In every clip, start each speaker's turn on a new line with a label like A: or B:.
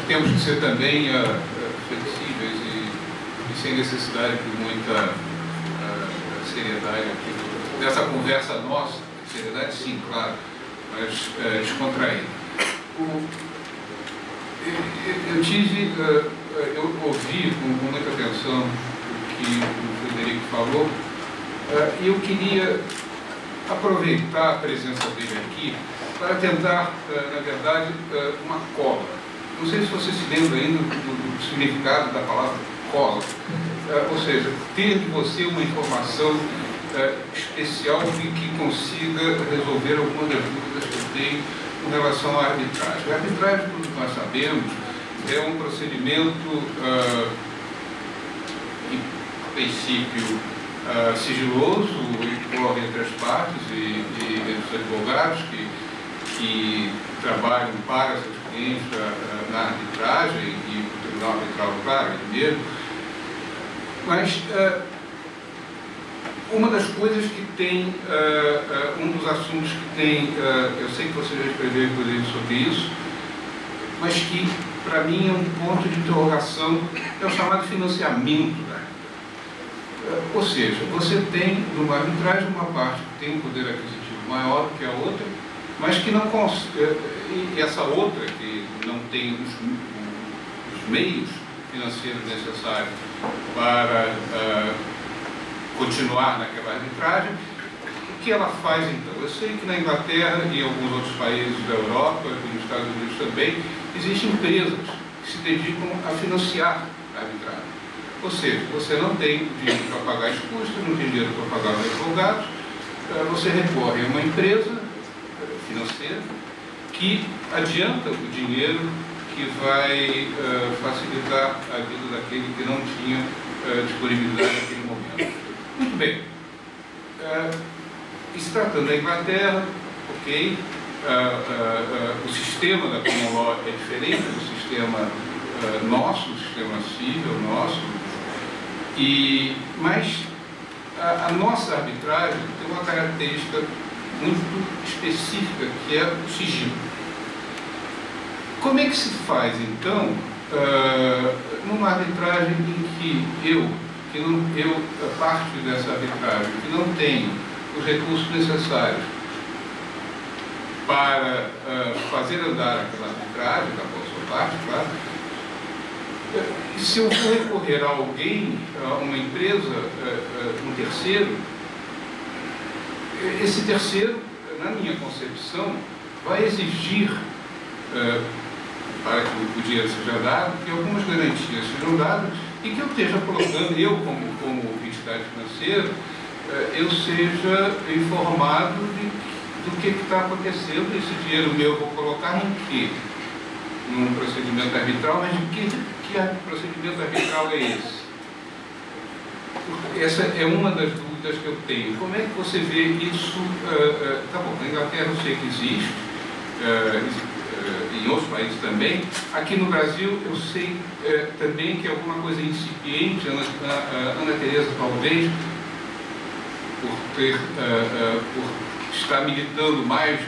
A: temos que ser também flexíveis e sem necessidade de muita seriedade aqui. Dessa conversa nossa, seriedade sim, claro, mas descontraída. Eu ouvi com muita atenção o que o Frederico falou, e eu queria aproveitar a presença dele aqui para tentar, na verdade, uma cola. Não sei se você se lembra ainda do significado da palavra cola, ou seja, ter de você uma informação especial que consiga resolver algumas das dúvidas que eu tenho com relação à arbitragem. A arbitragem, como nós sabemos, é um procedimento, a princípio, sigiloso, e corre entre as partes e entre os advogados que trabalham para seus clientes na arbitragem e o Tribunal Arbitral, claro, ele mesmo. Mas uma das coisas que tem, um dos assuntos que tem, eu sei que você já escreveu inclusive sobre isso, mas que para mim é um ponto de interrogação, é o chamado financiamento da arbitragem. Ou seja, você tem numa arbitragem uma parte que tem um poder aquisitivo maior que a outra, mas que não consegue, e essa outra que não tem os meios financeiros necessários para continuar naquela arbitragem. O que ela faz então? Eu sei que na Inglaterra e em alguns outros países da Europa e nos Estados Unidos também existem empresas que se dedicam a financiar a arbitragem. Ou seja, você não tem dinheiro para pagar as custas, não tem dinheiro para pagar os advogados, você recorre a uma empresa financeira que adianta o dinheiro que vai facilitar a vida daquele que não tinha disponibilidade naquele momento. Muito bem. Se tratando da Inglaterra, ok, o sistema da Common Law é diferente do sistema nosso, do sistema civil nosso, mas a nossa arbitragem tem uma característica muito específica, que é o sigilo. Como é que se faz, então, numa arbitragem em que parte dessa arbitragem, que não tenho os recursos necessários para fazer andar aquela arbitragem, da sua parte, claro, se eu for recorrer a alguém, a uma empresa, um terceiro, esse terceiro, na minha concepção, vai exigir, para que o dinheiro seja dado, que algumas garantias sejam dadas e que eu esteja colocando, eu como entidade financeira, eu seja informado do que está acontecendo. Esse dinheiro meu eu vou colocar em quê? Num procedimento arbitral, mas que procedimento arbitral é esse? Essa é uma das dúvidas que eu tenho. Como é que você vê isso? Tá bom, na Inglaterra eu sei que existe, em outros países também. Aqui no Brasil eu sei também que é alguma coisa incipiente. Ana Tereza, talvez, por estar militando mais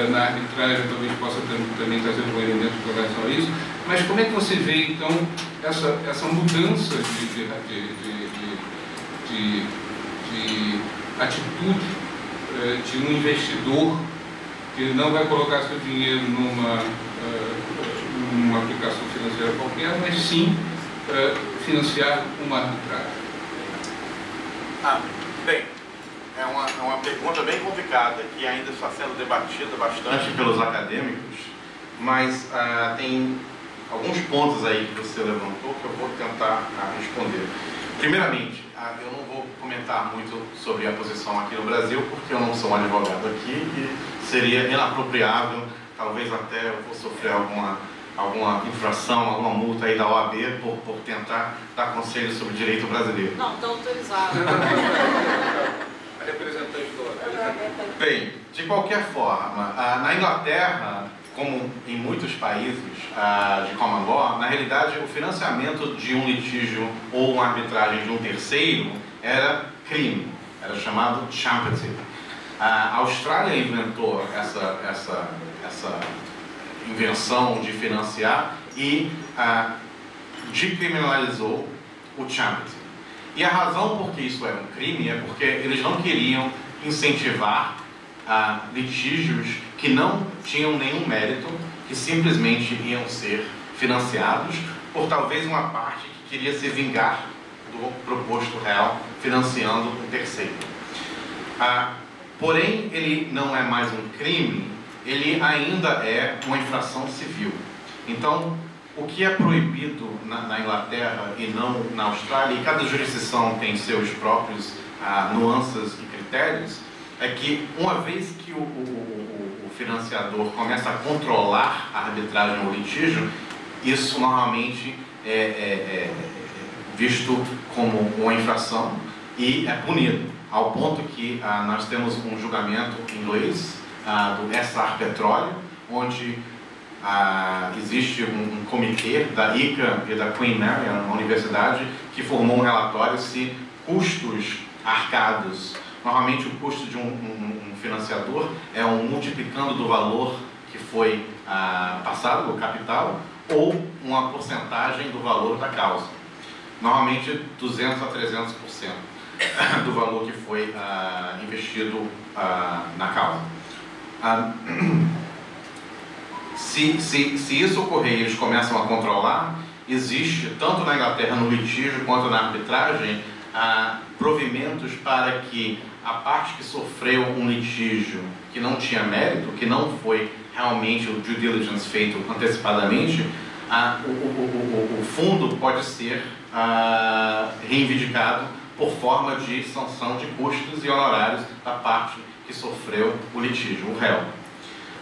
A: na arbitragem, talvez possa também trazer um elemento com relação a isso. Mas como é que você vê, então, essa mudança de atitude de um investidor que não vai colocar seu dinheiro numa aplicação financeira qualquer, mas sim financiar uma arbitragem?
B: Bem, é uma pergunta bem complicada que ainda está sendo debatida bastante pelos acadêmicos, mas tem alguns pontos aí que você levantou que eu vou tentar responder. Primeiramente, eu não vou comentar muito sobre a posição aqui no Brasil, porque eu não sou um advogado aqui e seria inapropriável, talvez até eu vou sofrer alguma infração, alguma multa aí da OAB por tentar dar conselhos sobre direito brasileiro.
C: Não, está autorizado.
A: A representante do OAB.
B: Bem, de qualquer forma, na Inglaterra, como em muitos países de common law, na realidade o financiamento de um litígio ou uma arbitragem de um terceiro era crime, era chamado championship. A Austrália inventou invenção de financiar e decriminalizou o charity. E a razão por que isso era um crime é porque eles não queriam incentivar litígios que não tinham nenhum mérito, que simplesmente iam ser financiados por talvez uma parte que queria se vingar do proposto real, financiando um terceiro. Porém, ele não é mais um crime, ele ainda é uma infração civil. Então, o que é proibido na Inglaterra e não na Austrália, e cada jurisdição tem seus próprios nuances e critérios, é que uma vez que o financiador começa a controlar a arbitragem ou litígio, isso normalmente é visto como uma infração e é punido, ao ponto que nós temos um julgamento inglês do SR Petróleo, onde existe um comitê da ICA e da Queen Mary, uma universidade, que formou um relatório se custos arcados, normalmente o custo de um financiador é um multiplicando do valor que foi passado, do capital, ou uma porcentagem do valor da causa. Normalmente 200% a 300% do valor que foi investido na causa. Se isso ocorrer e eles começam a controlar, existe, tanto na Inglaterra no litígio quanto na arbitragem, provimentos para que a parte que sofreu um litígio que não tinha mérito, que não foi realmente o due diligence feito antecipadamente, o fundo pode ser reivindicado por forma de sanção de custos e honorários da parte que sofreu o litígio, o réu.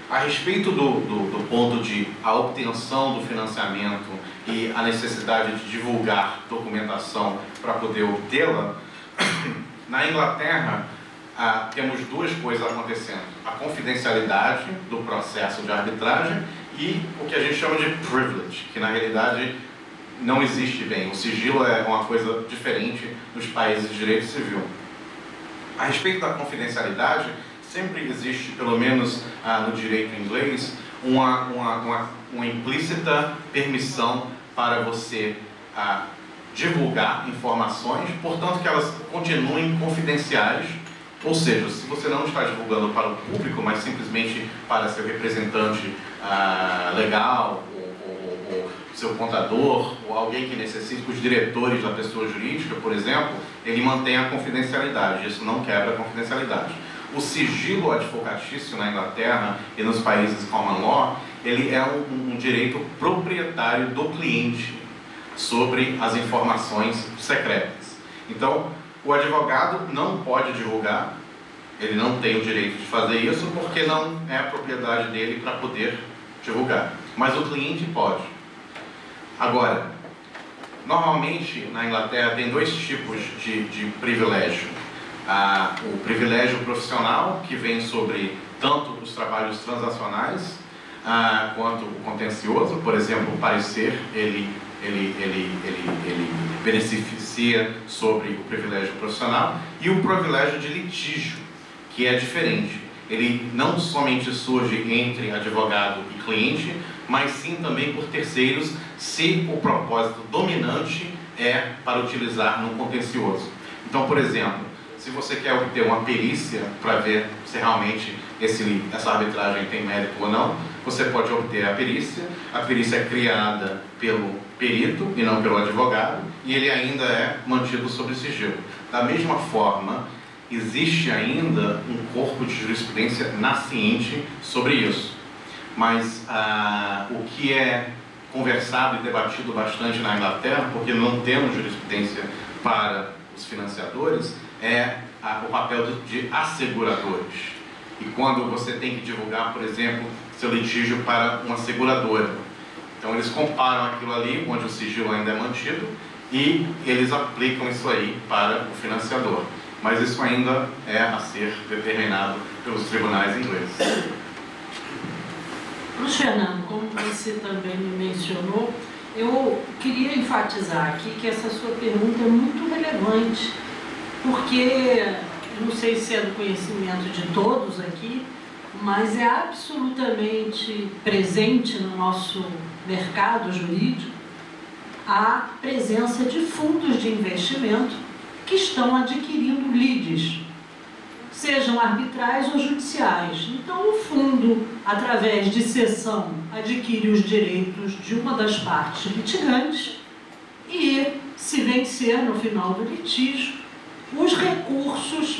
B: A respeito do ponto de a obtenção do financiamento e a necessidade de divulgar documentação para poder obtê-la, na Inglaterra temos duas coisas acontecendo: a confidencialidade do processo de arbitragem e o que a gente chama de privilege, que na realidade não existe bem. O sigilo é uma coisa diferente nos países de direito civil. A respeito da confidencialidade, sempre existe, pelo menos no direito inglês, uma implícita permissão para você divulgar informações, portanto que elas continuem confidenciais. Ou seja, se você não está divulgando para o público, mas simplesmente para seu representante legal, ou seu contador, ou alguém que necessite, os diretores da pessoa jurídica, por exemplo, ele mantém a confidencialidade, isso não quebra a confidencialidade. O sigilo advocatício na Inglaterra e nos países common law, ele é um direito proprietário do cliente sobre as informações secretas. Então, o advogado não pode divulgar, ele não tem o direito de fazer isso porque não é a propriedade dele para poder divulgar. Mas o cliente pode. Agora, normalmente na Inglaterra tem dois tipos de privilégio. O privilégio profissional, que vem sobre tanto os trabalhos transacionais quanto o contencioso. Por exemplo, o parecer, ele beneficia sobre o privilégio profissional, e o privilégio de litígio, que é diferente. Ele não somente surge entre advogado e cliente, mas sim também por terceiros, se o propósito dominante é para utilizar no contencioso. Então, por exemplo, se você quer obter uma perícia para ver se realmente essa arbitragem tem mérito ou não, você pode obter a perícia. A perícia é criada pelo perito e não pelo advogado, e ele ainda é mantido sob sigilo. Da mesma forma, existe ainda um corpo de jurisprudência nasciente sobre isso. Mas o que é conversado e debatido bastante na Inglaterra, porque não temos jurisprudência para os financiadores, é o papel de asseguradores. E quando você tem que divulgar, por exemplo, seu litígio para uma seguradora. Então eles comparam aquilo ali, onde o sigilo ainda é mantido, e eles aplicam isso aí para o financiador. Mas isso ainda é a ser determinado pelos tribunais ingleses.
C: Fernando, como você também me mencionou, eu queria enfatizar aqui que essa sua pergunta é muito relevante, porque, não sei se é do conhecimento de todos aqui, mas é absolutamente presente no nosso mercado jurídico a presença de fundos de investimento que estão adquirindo lides, sejam arbitrais ou judiciais. Então, o fundo, através de cessão, adquire os direitos de uma das partes litigantes e, se vencer no final do litígio, os recursos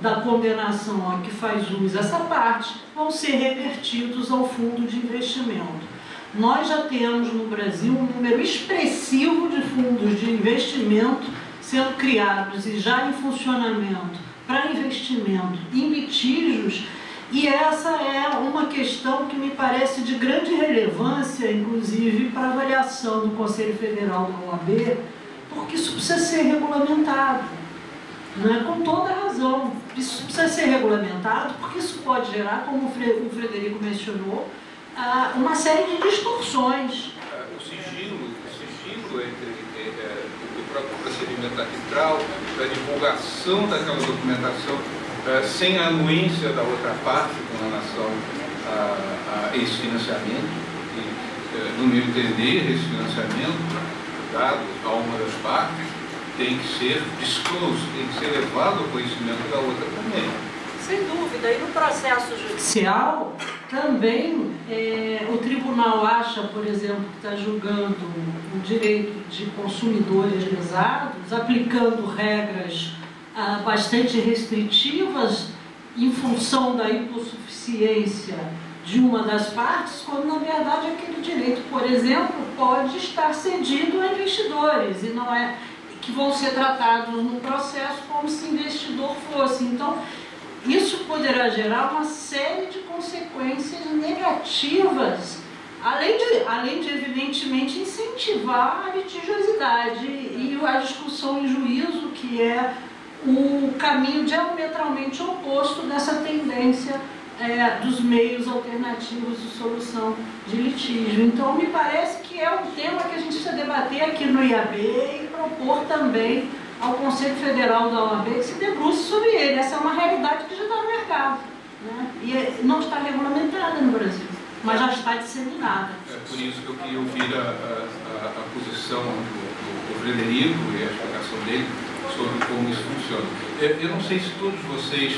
C: da condenação a que faz uso essa parte vão ser revertidos ao fundo de investimento. Nós já temos no Brasil um número expressivo de fundos de investimento sendo criados e já em funcionamento para investimento em litígios, e essa é uma questão que me parece de grande relevância, inclusive para avaliação do Conselho Federal da OAB, porque isso precisa ser regulamentado, né? Com toda razão. Isso precisa ser regulamentado porque isso pode gerar, como o Frederico mencionou, uma série de distorções.
A: O sigilo do próprio procedimento arbitral, da divulgação daquela documentação, sem a anuência da outra parte com relação a esse financiamento. E, no meu entender, esse financiamento dado a uma das partes tem que ser disclosed, tem que ser levado ao conhecimento da outra também.
C: Sem dúvida. E no processo judicial, também o tribunal acha, por exemplo, que está julgando o direito de consumidores lesados, aplicando regras bastante restritivas em função da hipossuficiência de uma das partes, quando na verdade aquele direito, por exemplo, pode estar cedido a investidores e não é que vão ser tratados no processo como se investidor fosse. Então, isso poderá gerar uma série de consequências negativas, além de evidentemente incentivar a litigiosidade e a discussão em juízo, que é o caminho diametralmente oposto dessa tendência dos meios alternativos de solução de litígio. Então, me parece que é um tema que a gente precisa debater aqui no IAB e propor também ao Conselho Federal da OAB que se debruce sobre ele. Essa é uma realidade que já está no mercado, né? E não está regulamentada no Brasil, mas já está disseminada.
A: É por isso que eu queria ouvir a posição do Frederico e a explicação dele sobre como isso funciona. Eu não sei se todos vocês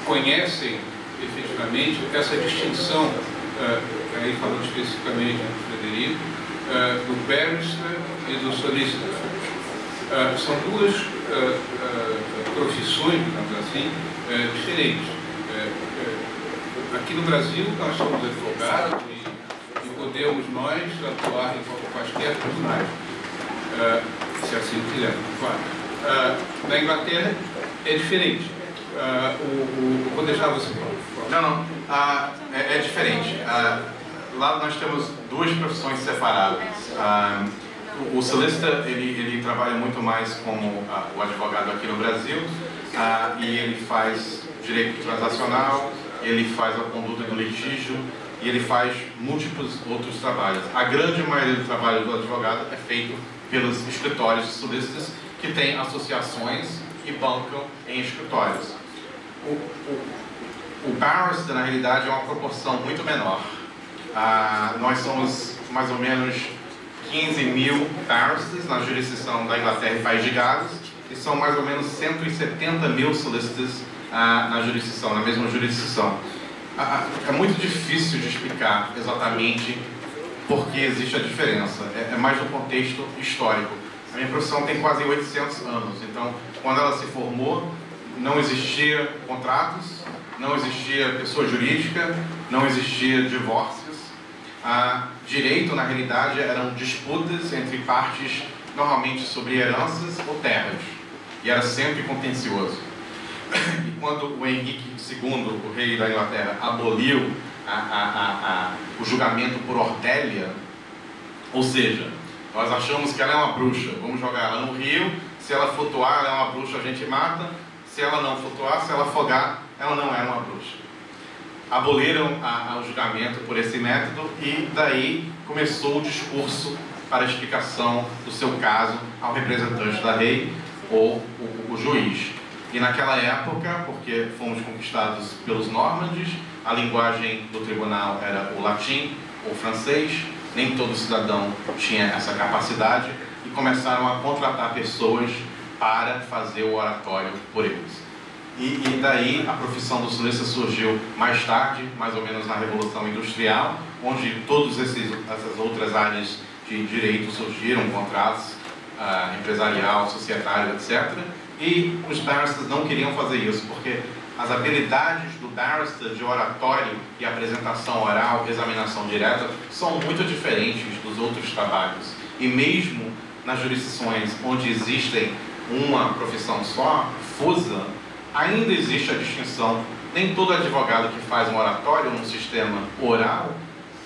A: conhecem efetivamente essa distinção, aí falando especificamente do Frederico, do barrister e do solicitor. São duas profissões, digamos assim, diferentes. Aqui no Brasil nós somos advogados e podemos nós atuar em quaisquer tribunais, se assim quiser, claro. Na Inglaterra é diferente. Vou deixar você falar.
B: Não. É diferente. Lá nós temos duas profissões separadas. O solicitor, ele trabalha muito mais como o advogado aqui no Brasil, e ele faz direito transacional, ele faz a conduta do litígio e ele faz múltiplos outros trabalhos. A grande maioria do trabalho do advogado é feito pelos escritórios de solicitors que têm associações e bancam em escritórios. O barrister, na realidade, é uma proporção muito menor. Nós somos mais ou menos 15 mil barristers na jurisdição da Inglaterra e País de Gales, e são mais ou menos 170 mil solicitors na mesma jurisdição. É muito difícil de explicar exatamente por que existe a diferença. É mais no contexto histórico. A minha profissão tem quase 800 anos, então, quando ela se formou, não existia contratos, não existia pessoa jurídica, não existia divórcios. Direito, na realidade, eram disputas entre partes, normalmente sobre heranças ou terras, e era sempre contencioso. E quando o Henrique II, o rei da Inglaterra, aboliu o julgamento por ordélia, ou seja, nós achamos que ela é uma bruxa, vamos jogar ela no rio, se ela flutuar, ela é uma bruxa, a gente mata, se ela não flutuar, se ela afogar, ela não é uma bruxa. Aboliram o julgamento por esse método e daí começou o discurso para a explicação do seu caso ao representante da lei ou o juiz. E naquela época, porque fomos conquistados pelos nórmandes, a linguagem do tribunal era o latim ou o francês, nem todo cidadão tinha essa capacidade, e começaram a contratar pessoas para fazer o oratório por eles. E daí a profissão do solicitor surgiu mais tarde, mais ou menos na Revolução Industrial, onde todas essas outras áreas de direito surgiram, contratos, empresarial, societário, etc. E os barristers não queriam fazer isso, porque as habilidades do barrister de oratório e apresentação oral, examinação direta, são muito diferentes dos outros trabalhos. E mesmo nas jurisdições onde existem uma profissão só, fusa, ainda existe a distinção. Nem todo advogado que faz um oratório num sistema oral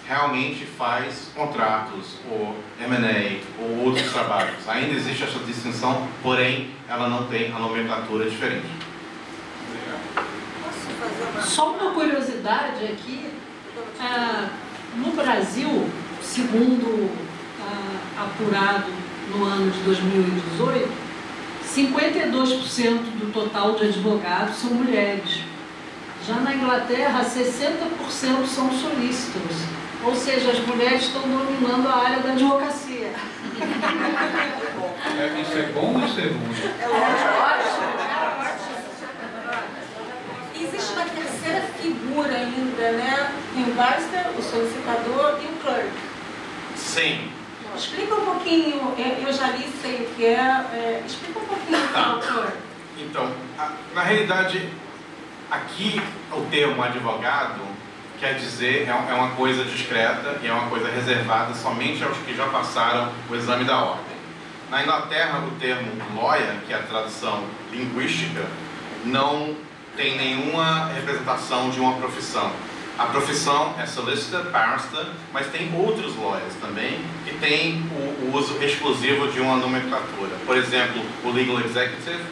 B: realmente faz contratos, ou M&A, ou outros trabalhos. Ainda existe essa distinção, porém, ela não tem a nomenclatura diferente.
C: Só uma curiosidade aqui, no Brasil, segundo apurado no ano de 2018, 52% do total de advogados são mulheres. Já na Inglaterra, 60% são solicitors. Ou seja, as mulheres estão dominando a área da advocacia.
A: Isso é bom ou isso é ruim?
D: É ótimo. Existe uma terceira figura ainda, né? Tem o barrister, o solicitador e o clerk.
B: Sim.
D: Explica um pouquinho, eu já li, sei o que é, explica um pouquinho o que é o clerk.
B: Então, na realidade, aqui o termo advogado quer dizer, é uma coisa discreta e é uma coisa reservada somente aos que já passaram o exame da ordem. Na Inglaterra, o termo lawyer, que é a tradução linguística, não tem nenhuma representação de uma profissão. A profissão é solicitor, barrister, mas tem outros lawyers também que têm o uso exclusivo de uma nomenclatura. Por exemplo, o legal executive,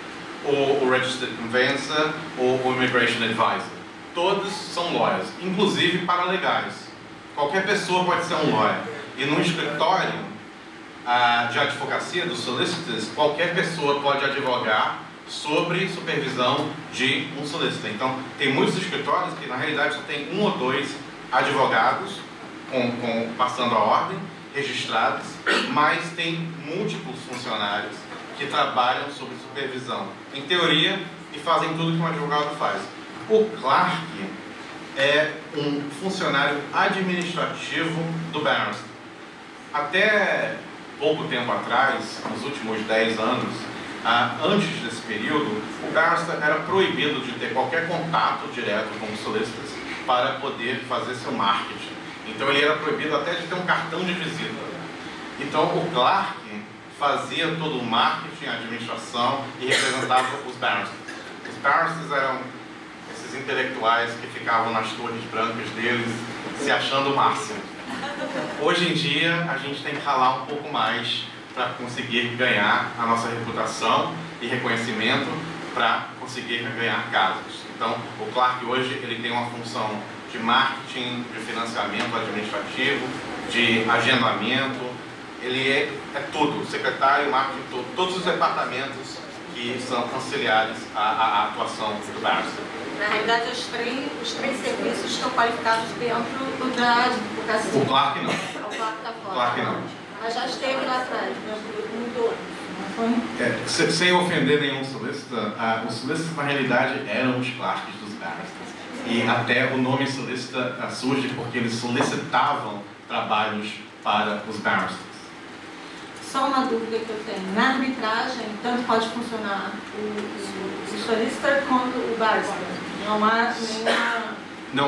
B: ou o registered conveyancer, ou o immigration advisor. Todos são lawyers, inclusive paralegais. Qualquer pessoa pode ser um lawyer. E num escritório de advocacia dos solicitors, qualquer pessoa pode advogar sobre supervisão de um solicitor. Então, tem muitos escritórios que, na realidade, só tem um ou dois advogados passando a ordem, registrados, mas tem múltiplos funcionários que trabalham sob supervisão, em teoria, e fazem tudo que um advogado faz. O clerk é um funcionário administrativo do barrister. Até pouco tempo atrás, nos últimos 10 anos, antes desse período, o barrister era proibido de ter qualquer contato direto com os solicitors para poder fazer seu marketing. Então ele era proibido até de ter um cartão de visita. Então o clerk fazia todo o marketing, a administração e representava os barristers. Os barristers eram esses intelectuais que ficavam nas torres brancas deles se achando o máximo. Hoje em dia a gente tem que ralar um pouco mais para conseguir ganhar a nossa reputação e reconhecimento para conseguir ganhar casos. Então, o clerk hoje ele tem uma função de marketing, de financiamento administrativo, de agendamento, ele é tudo, secretário, marketing, todos os departamentos que são auxiliares à atuação do barrister.
D: Na realidade, os três serviços estão qualificados dentro da advocacia.
B: O clerk não.
D: O clerk está fora.
B: O clerk não.
D: Mas já esteve lá atrás, mudou.
B: Sem ofender nenhum solicitor, os solicitors na realidade eram os clerks dos barristers. E até o nome solicitor surge porque eles solicitavam trabalhos para os barristers.
D: Só uma dúvida que eu tenho. Na arbitragem, tanto pode funcionar o solicitor quanto o barrister. Não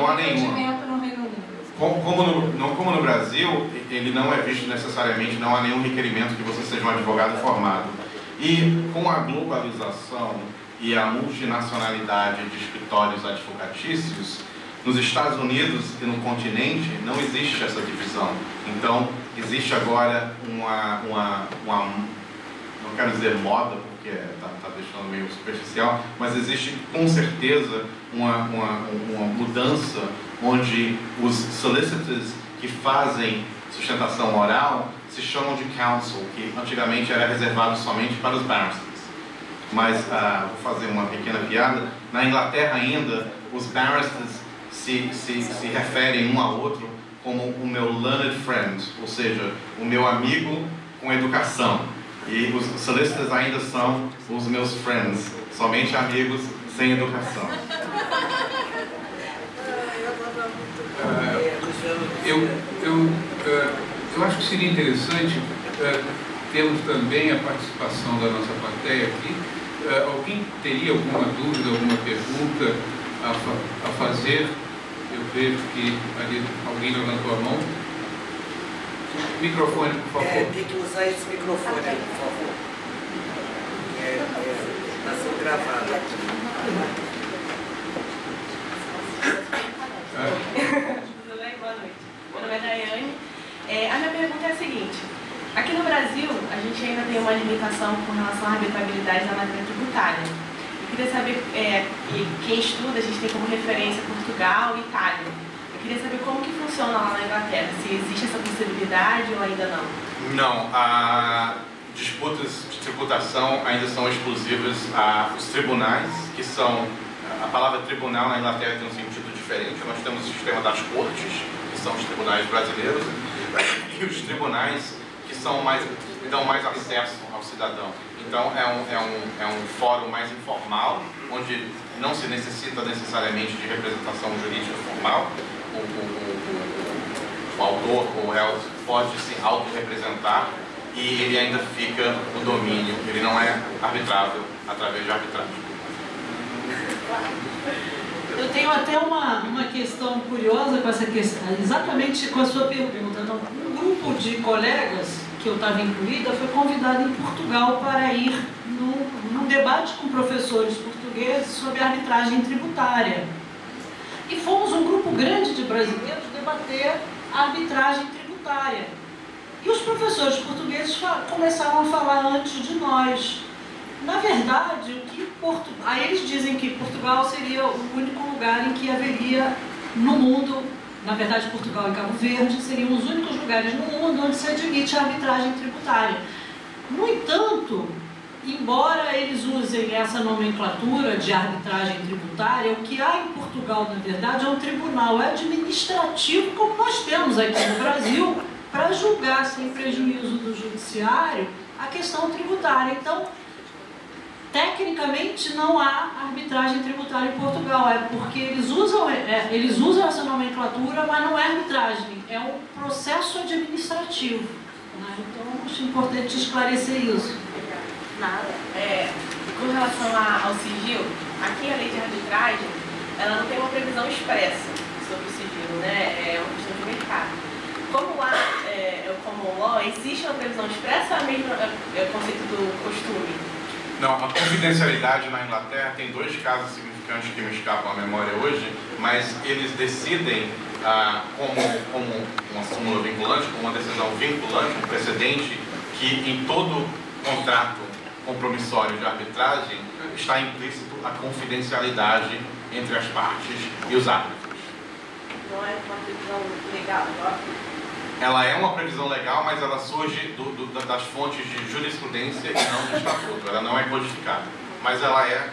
D: há nenhuma. Regimento no Reino Unido.
B: Como no Brasil, ele não é visto necessariamente, não há nenhum requerimento que você seja um advogado formado. E com a globalização e a multinacionalidade de escritórios advocatícios, nos Estados Unidos e no continente não existe essa divisão. Então, existe agora não quero dizer moda, porque está deixando meio superficial, mas existe com certeza uma mudança onde os solicitors que fazem sustentação oral se chamam de counsel, que antigamente era reservado somente para os barristers. mas vou fazer uma pequena piada. Na Inglaterra ainda, os barristers se referem um ao outro como o meu learned friend, ou seja, o meu amigo com educação. E os solicitors ainda são os meus friends, somente amigos sem educação.
A: Eu acho que seria interessante termos também a participação da nossa plateia aqui. Alguém teria alguma dúvida, alguma pergunta a fazer? Eu vejo que ali alguém levantou a mão. Microfone, por favor.
E: Tem que usar esse microfone aí, por favor. Está sendo gravado.
F: Tudo bem? Boa noite. Meu nome é Daiane. A minha pergunta é a seguinte. Aqui no Brasil, a gente ainda tem uma limitação com relação à arbitrabilidade da matéria tributária. Eu queria saber, quem estuda, a gente tem como referência Portugal e Itália. Eu queria saber como que funciona lá na Inglaterra, se existe essa possibilidade ou ainda não.
B: Não, disputas de tributação ainda são exclusivas aos tribunais, que são... A palavra tribunal na Inglaterra tem um sentido diferente. Nós temos o sistema das cortes, que são os tribunais brasileiros, e os tribunais que dão mais acesso ao cidadão. Então é um fórum mais informal, onde não se necessita necessariamente de representação jurídica formal. O autor ou o réu pode se autorrepresentar e ele ainda fica no domínio, ele não é arbitrável através de arbitragem.
C: Eu tenho até uma questão curiosa com essa questão, exatamente com a sua pergunta. Então, um grupo de colegas que eu estava incluída foi convidado em Portugal para ir num debate com professores portugueses sobre arbitragem tributária. E fomos um grupo grande de brasileiros debater a arbitragem tributária. E os professores portugueses começaram a falar antes de nós. Na verdade, aí eles dizem que Portugal seria o único lugar em que haveria no mundo, na verdade Portugal e Cabo Verde seriam os únicos lugares no mundo onde se admite a arbitragem tributária. No entanto, embora eles usem essa nomenclatura de arbitragem tributária, o que há em Portugal, na verdade, é um tribunal administrativo, como nós temos aqui no Brasil, para julgar sem prejuízo do judiciário a questão tributária. Então, tecnicamente não há arbitragem tributária em Portugal, porque eles usam essa nomenclatura, mas não é arbitragem, é um processo administrativo, né? Então acho importante esclarecer isso.
F: Nada. Com relação ao sigilo, aqui a lei de arbitragem, ela não tem uma previsão expressa sobre o sigilo, né? É uma questão de mercado. Como lá, o common law, existe uma previsão expressa ou é mesmo o conceito do costume?
B: Não, a confidencialidade na Inglaterra tem dois casos significantes que me escapam à memória hoje, mas eles decidem como uma súmula vinculante, como uma decisão vinculante, um precedente que em todo contrato compromissório de arbitragem está implícito a confidencialidade entre as partes e os árbitros.
F: Não é uma previsão legal,
B: Ela é uma previsão legal, mas ela surge das fontes de jurisprudência e não do estatuto. Ela não é codificada, mas ela é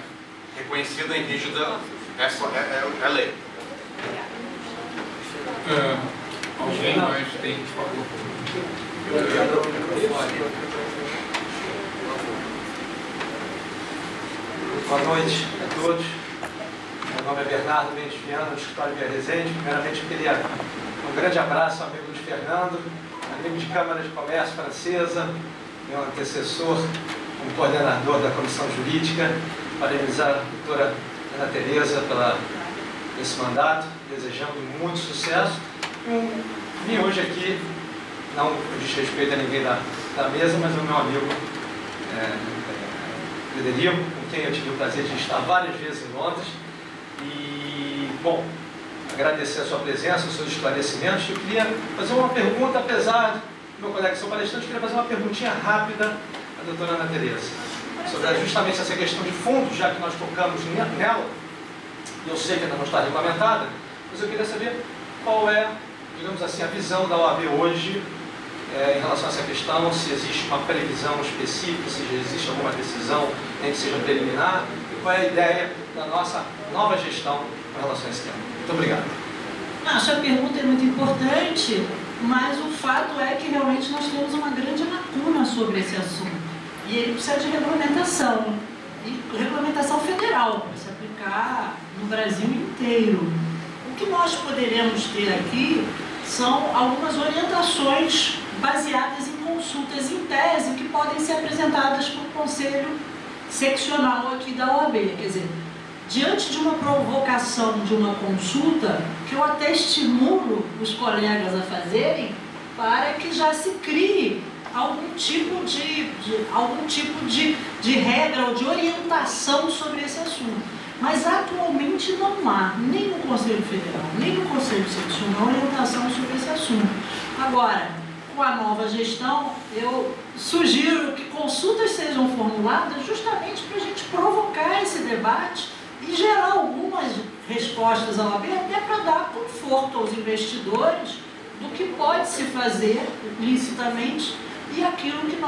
B: reconhecida em rígida, é lei.
A: Alguém mais tem, por favor?
G: Boa noite a todos. Meu nome é Bernardo Mendes Viana, do Escritório Via Resende. Primeiramente, eu queria um grande abraço ao amigo Luiz Fernando, amigo de Câmara de Comércio Francesa, meu antecessor, como coordenador da Comissão Jurídica, parabenizar a doutora Ana Tereza pelo esse mandato, desejando muito sucesso. Vim hoje aqui, não diz respeito a ninguém da mesa, mas ao meu amigo Frederico, com quem eu tive o prazer de estar várias vezes em Londres. E, bom, agradecer a sua presença, os seus esclarecimentos. Eu queria fazer uma pergunta, apesar do meu colega ser palestrante, eu queria fazer uma perguntinha rápida à doutora Ana Tereza, sobre justamente essa questão de fundos, já que nós tocamos nela. Eu sei que ainda não está regulamentada, mas eu queria saber qual é, digamos assim, a visão da OAB hoje em relação a essa questão, se existe uma previsão específica, se já existe alguma decisão, nem que seja preliminar, e qual é a ideia da nossa nova gestão com relação a esse tema. Muito obrigado.
C: A sua pergunta é muito importante, mas o fato é que realmente nós temos uma grande lacuna sobre esse assunto. E ele precisa de regulamentação, e regulamentação federal, para se aplicar no Brasil inteiro. O que nós poderemos ter aqui são algumas orientações baseadas em consultas em tese que podem ser apresentadas para o Conselho Seccional aqui da OAB. Quer dizer, diante de uma provocação de uma consulta, que eu até estimulo os colegas a fazerem, para que já se crie algum tipo de regra ou de orientação sobre esse assunto. Mas atualmente não há, nem no Conselho Federal, nem no Conselho Seccional, orientação sobre esse assunto. Agora, com a nova gestão, eu sugiro que consultas sejam formuladas justamente para a gente provocar esse debate e gerar algumas respostas à OAB, até para dar conforto aos investidores do que pode se fazer licitamente e aquilo que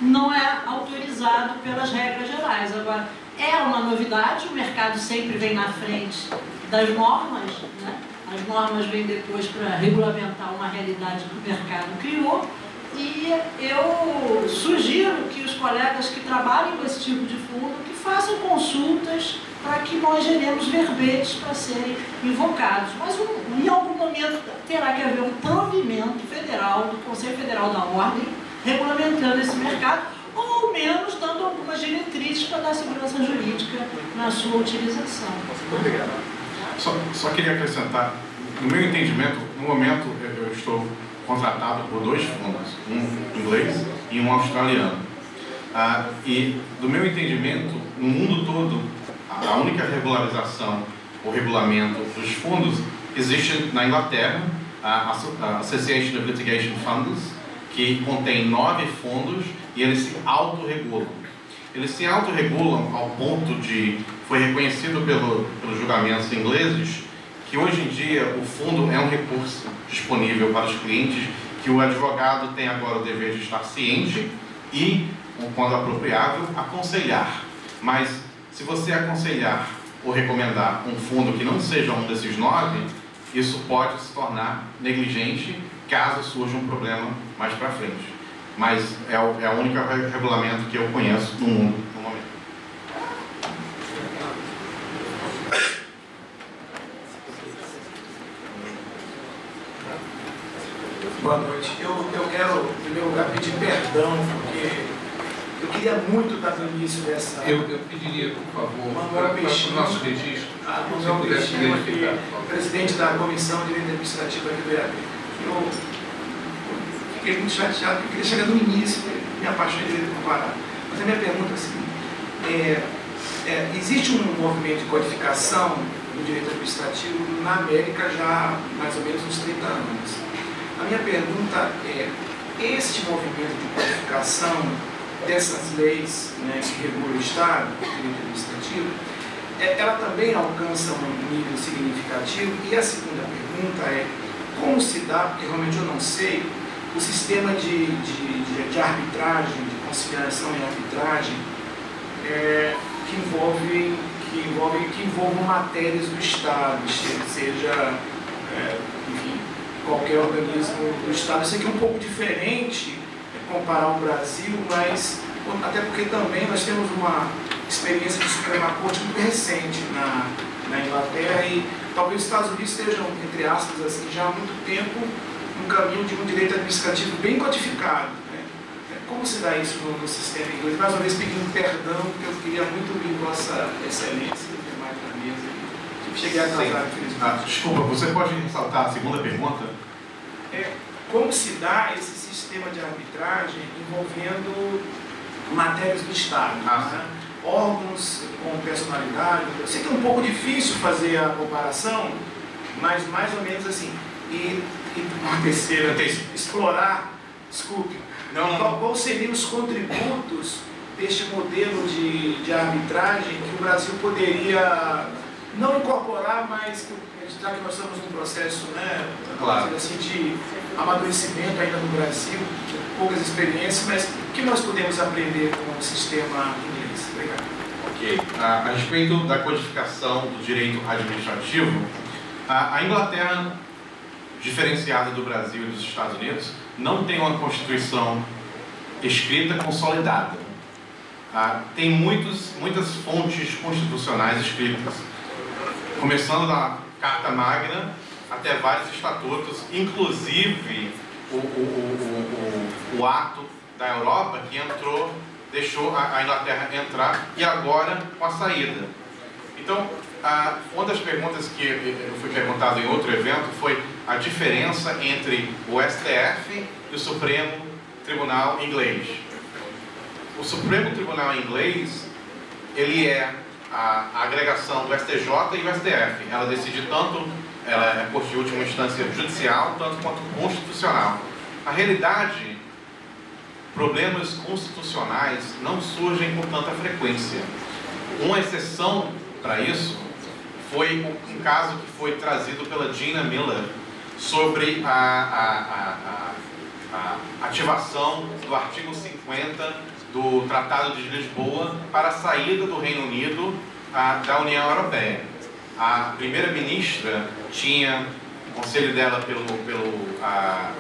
C: não é autorizado pelas regras gerais. Agora, é uma novidade, o mercado sempre vem na frente das normas, né? As normas vêm depois para regulamentar uma realidade que o mercado criou, e eu sugiro que os colegas que trabalhem com esse tipo de fundo, que façam consultas para que nós geremos verbetes para serem invocados. Mas em algum momento terá que haver um provimento federal, do Conselho Federal da Ordem, regulamentando esse mercado, ou ao menos dando algumas diretrizes para dar segurança jurídica na sua utilização.
G: Obrigado.
B: Só queria acrescentar, no meu entendimento, no momento eu estou contratado por 2 fundos, um inglês e um australiano. E do meu entendimento, no mundo todo, a única regularização ou regulamento dos fundos existe na Inglaterra, a Association of Litigation Funds, que contém 9 fundos e eles se autorregulam. Eles se autorregulam ao ponto de, foi reconhecido pelos julgamentos ingleses, que hoje em dia o fundo é um recurso disponível para os clientes, que o advogado tem agora o dever de estar ciente e, quando apropriável, aconselhar. Mas se você aconselhar ou recomendar um fundo que não seja um desses 9, isso pode se tornar negligente caso surja um problema mais para frente. Mas é o único regulamento que eu conheço no mundo no momento.
E: Boa noite. Eu quero, em primeiro lugar, pedir perdão, porque eu queria muito estar no início dessa...
A: Eu pediria, por favor, para o nosso registro, se
E: Manuel
A: pudesse
E: Peixinho,
A: identificar.
E: presidente da Comissão de Direito Administrativo aqui do EAD. Eu fiquei muito chateado, porque eu queria chegar no início, me apaixonei de direito comparado. Mas a minha pergunta é a seguinte: existe um movimento de codificação do direito administrativo na América já há mais ou menos uns 30 anos. A minha pergunta é, este movimento de codificação dessas leis, né, que regulam o Estado, o direito administrativo, ela também alcança um nível significativo? E a segunda pergunta é, como se dá, porque realmente eu não sei, o sistema de arbitragem, de conciliação e arbitragem que envolvam matérias do Estado, seja, enfim, qualquer organismo do Estado. Eu sei que é um pouco diferente comparar o Brasil, mas até porque também nós temos uma experiência de Suprema Corte muito recente na Inglaterra, e talvez os Estados Unidos estejam, entre aspas, assim, já há muito tempo no caminho de um direito administrativo bem codificado, né? Como se dá isso no sistema inglês? Mais uma vez pedindo perdão, porque eu queria muito ouvir Vossa Excelência e demais na mesa. Cheguei atrasado, infelizmente.
B: Desculpa, você pode ressaltar a segunda pergunta?
E: Como se dá esse sistema de arbitragem envolvendo matérias do Estado, né? Órgãos com personalidade? Eu sei que é um pouco difícil fazer a comparação, mas mais ou menos assim. E uma terceira, explorar, desculpe, qual seriam os contributos deste modelo de arbitragem que o Brasil poderia não incorporar, mas já que nós estamos num processo, né,
B: claro,
E: assim, de amadurecimento ainda no Brasil, poucas experiências, mas o que nós podemos aprender com o sistema inglês? Obrigado.
B: Ok. A respeito da codificação do direito administrativo, a Inglaterra, diferenciada do Brasil e dos Estados Unidos, não tem uma Constituição escrita consolidada. Tem muitas fontes constitucionais escritas, começando da Carta Magna até vários estatutos, inclusive o ato da Europa que deixou a Inglaterra entrar, e agora com a saída. Então, uma das perguntas que eu fui perguntado em outro evento foi a diferença entre o STF e o Supremo Tribunal Inglês. O Supremo Tribunal Inglês, ele é a agregação do STJ e o STF. Ela decide tanto, ela é corte de última instância judicial, tanto quanto constitucional. Na realidade, problemas constitucionais não surgem com tanta frequência. Uma exceção para isso foi um caso que foi trazido pela Gina Miller sobre a ativação do artigo 50 do Tratado de Lisboa para a saída do Reino Unido da União Europeia. A primeira-ministra tinha, o conselho dela pelo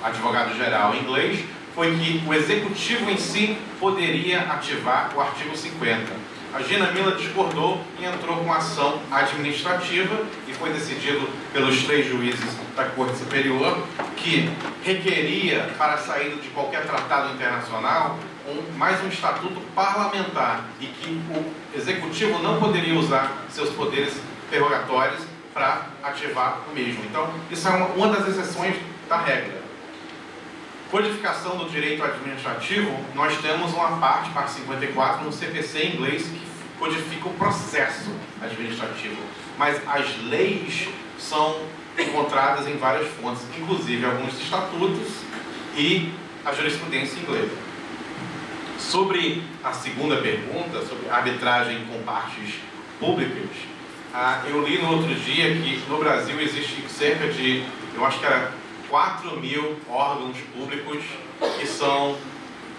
B: advogado-geral inglês, foi que o executivo em si poderia ativar o artigo 50. A Gina Miller discordou e entrou com ação administrativa, e foi decidido pelos 3 juízes da Corte Superior que requeria, para a saída de qualquer tratado internacional, mais um estatuto parlamentar, e que o executivo não poderia usar seus poderes prerrogatórios para ativar o mesmo. Então, isso é uma das exceções da regra. Codificação do direito administrativo, nós temos uma parte 54, no CPC inglês, que codifica o processo administrativo. Mas as leis são encontradas em várias fontes, inclusive alguns estatutos e a jurisprudência inglesa. Sobre a segunda pergunta, sobre arbitragem com partes públicas, eu li no outro dia que no Brasil existe cerca de, eu acho que era 4.000 órgãos públicos que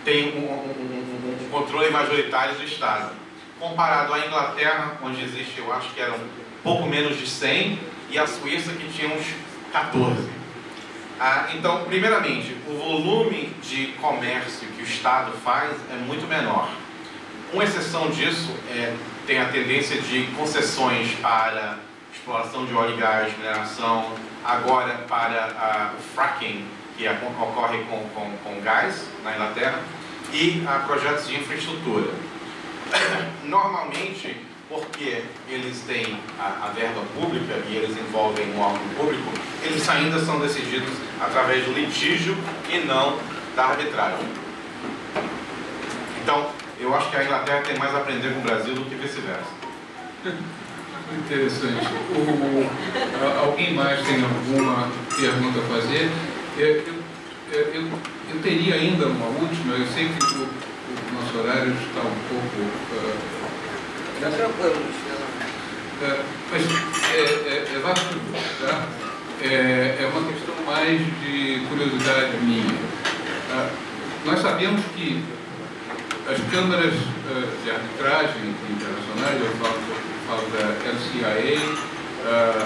B: têm um controle majoritário do Estado. Comparado à Inglaterra, onde existe, eu acho que eram pouco menos de 100, e a Suíça, que tinha uns 14. Então, primeiramente, o volume de comércio que o Estado faz é muito menor. Uma exceção disso tem a tendência de concessões para exploração de óleo e gás, mineração, agora para o fracking, que ocorre com gás na Inglaterra, e projetos de infraestrutura. Normalmente, porque eles têm a verba pública e eles envolvem um órgão público, eles ainda são decididos através do litígio e não da arbitragem. Então, eu acho que a Inglaterra tem mais a aprender com o Brasil do que vice-versa.
A: Interessante. Alguém mais tem alguma pergunta a fazer? Eu teria ainda uma última. Eu sei que o nosso horário está um pouco... mas vá tudo, tá? É uma questão mais de curiosidade minha. Nós sabemos que as câmaras de arbitragem internacionais, eu falo da LCIA,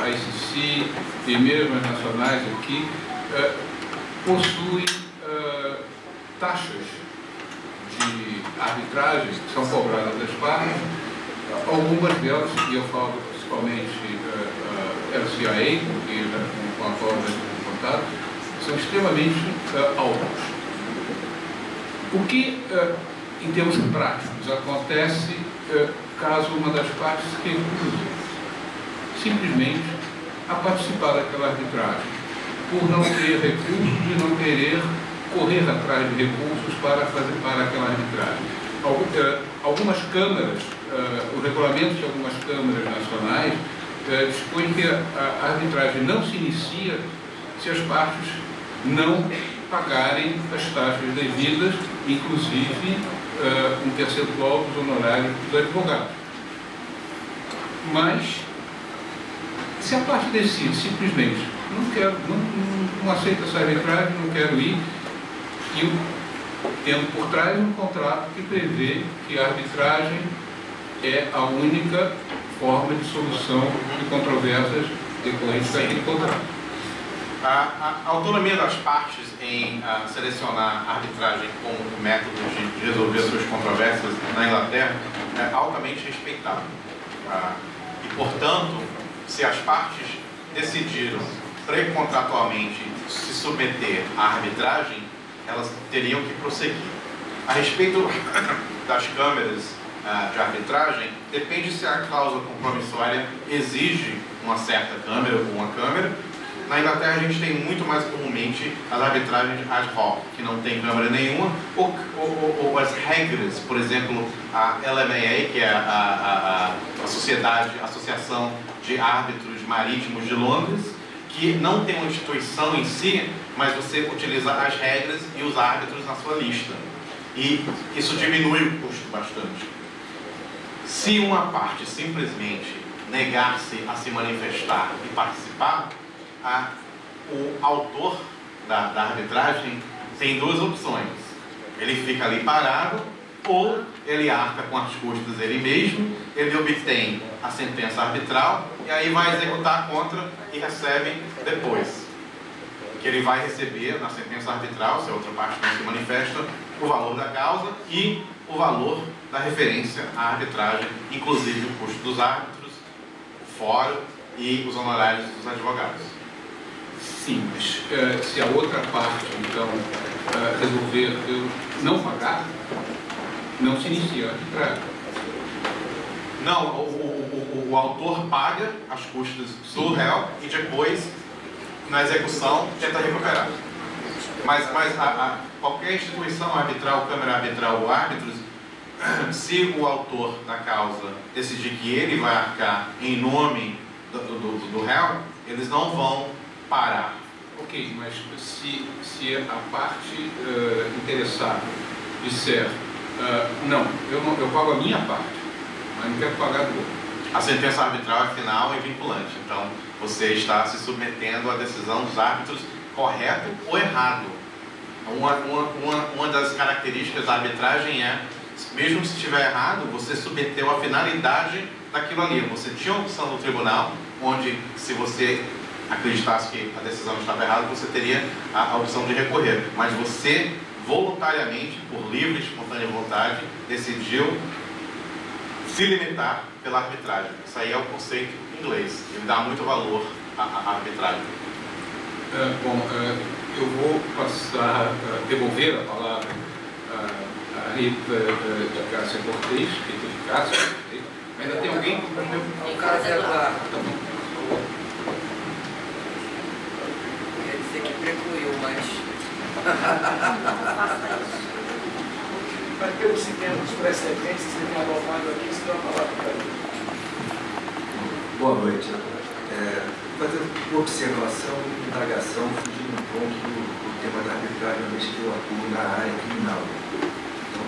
A: ICC e mesmo as nacionais aqui, possuem taxas de arbitragem que são cobradas das partes. Algumas delas, e eu falo principalmente LCIA, com a qual eu estou em contato, são extremamente altas. O que, em termos práticos, acontece caso uma das partes se recuse simplesmente a participar daquela arbitragem, por não ter recursos e não querer correr atrás de recursos para aquela arbitragem. Algumas câmaras, o regulamento de algumas câmaras nacionais dispõe que a arbitragem não se inicia se as partes não pagarem as taxas devidas, inclusive um percentual dos honorários dos advogados. Mas Se a parte decide simplesmente, não aceito essa arbitragem, não quero ir, e tendo por trás um contrato que prevê que a arbitragem é a única forma de solução de controvérsias decorrentes daquele contrato.
B: A autonomia das partes em selecionar a arbitragem como método de resolver suas controvérsias na Inglaterra é altamente respeitada. E, portanto, se as partes decidiram precontratualmente se submeter à arbitragem, elas teriam que prosseguir. A respeito das câmeras de arbitragem, depende se a cláusula compromissória exige uma certa câmera ou uma câmera. Na Inglaterra a gente tem muito mais comumente as arbitragens ad hoc, que não tem câmera nenhuma, ou as regras, por exemplo, a LMA, que é a Associação de Árbitros Marítimos de Londres, que não tem uma instituição em si, mas você utiliza as regras e os árbitros na sua lista. E isso diminui o custo bastante. Se uma parte simplesmente negar-se a se manifestar e participar, o autor da arbitragem tem duas opções. Ele fica ali parado, ou ele arca com as custas ele mesmo, ele obtém a sentença arbitral e aí vai executar contra e recebe depois. Que ele vai receber na sentença arbitral, se a outra parte não se manifesta, o valor da causa e o valor da referência à arbitragem, inclusive o custo dos árbitros, o fórum e os honorários dos advogados.
A: Sim, mas se a outra parte, então, resolver não pagar, não se inicia a arbitragem.
B: Não, o autor paga as custas do réu e depois, na execução, tenta recuperar. Mas qualquer instituição arbitral, câmara arbitral ou árbitros, se o autor da causa decidir que ele vai arcar em nome do réu, eles não vão parar.
A: Ok, mas se a parte interessada disser não, eu pago a minha parte, mas não quero pagar do outro.
B: A sentença arbitral é final e vinculante, então você está se submetendo à decisão dos árbitros, correto ou errado. Uma das características da arbitragem é, mesmo se estiver errado, você submeteu a finalidade daquilo ali. Você tinha a opção no tribunal, onde se você acreditasse que a decisão estava errada, você teria a opção de recorrer. Mas você, voluntariamente, por livre e espontânea vontade, decidiu se limitar pela arbitragem. Isso aí é o conceito inglês. Ele dá muito valor à arbitragem.
A: Eu vou passar, devolver a palavra a Rita de Cássia Cortez, Rita de Cássia Cortez. Ainda tem alguém?
H: Em casa é lá. Quer dizer que precluiu, mas...
E: Mas pelos sistemas precedentes, você tem anotado aqui, você tem uma palavra para mim.
I: Boa noite. Fazer uma observação e indagação, fugindo um pouco do tema da arbitragem, uma vez que eu atuo na área criminal. Então,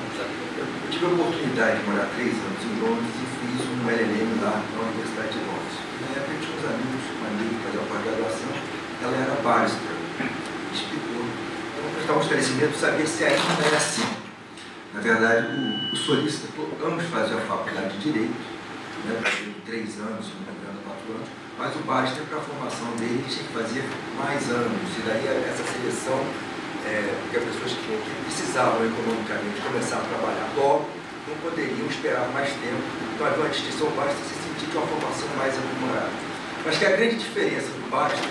I: eu tive a oportunidade de morar 3 anos em Londres e fiz um LLM lá na Universidade de Londres. Na época eu tinha uns amigos, uma amiga que fazia a pós-graduação, ela era barrister, explicou. Eu vou prestar um esclarecimento para saber se ainda é assim. Na verdade, o solícito, ambos faziam a faculdade de Direito, né, 3 anos, se não me engano, 4 anos, mas o barrister, para a formação dele, tinha que fazer mais anos. E daí essa seleção, porque as pessoas que precisavam economicamente começar a trabalhar logo, não poderiam esperar mais tempo. Então havia uma distinção barrister se sentir de uma formação mais aprimorada. Mas que a grande diferença do barrister,